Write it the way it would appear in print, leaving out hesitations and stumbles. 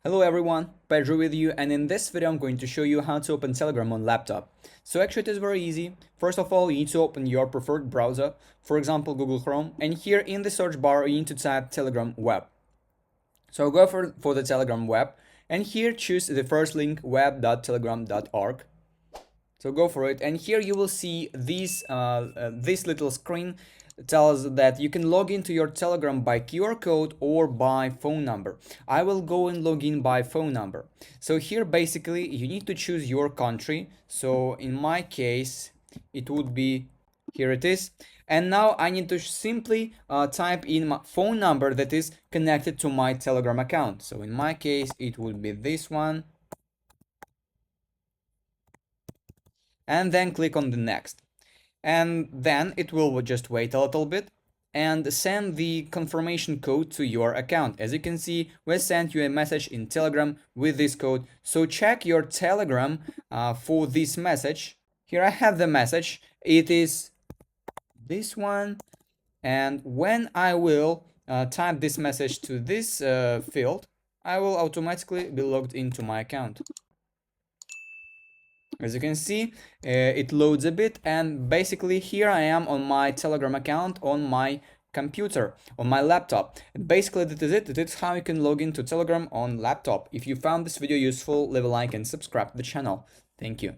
Hello everyone, Pedro with you, and in this video I'm going to show you how to open Telegram on laptop. So actually it is very easy. First of all, you need to open your preferred browser, for example Google Chrome, and here in the search bar you need to type Telegram web. So go for the Telegram web, and here choose the first link web.telegram.org. So go for it, and here you will see this little screen tells that you can log into your Telegram by QR code or by phone number. I will go and log in by phone number. So here basically you need to choose your country. So in my case it would be, here it is. And now I need to simply type in my phone number that is connected to my Telegram account. So in my case it would be this one. And then click on the next. And then it will just wait a little bit and send the confirmation code to your account. As you can see, we sent you a message in Telegram with this code. So check your Telegram for this message. Here I have the message. It is this one. And when I will type this message to this field, I will automatically be logged into my account. As you can see, it loads a bit, and basically here I am on my Telegram account on my computer, on my laptop. And basically that is it. That is how you can log into Telegram on laptop. If you found this video useful, leave a like and subscribe to the channel. Thank you.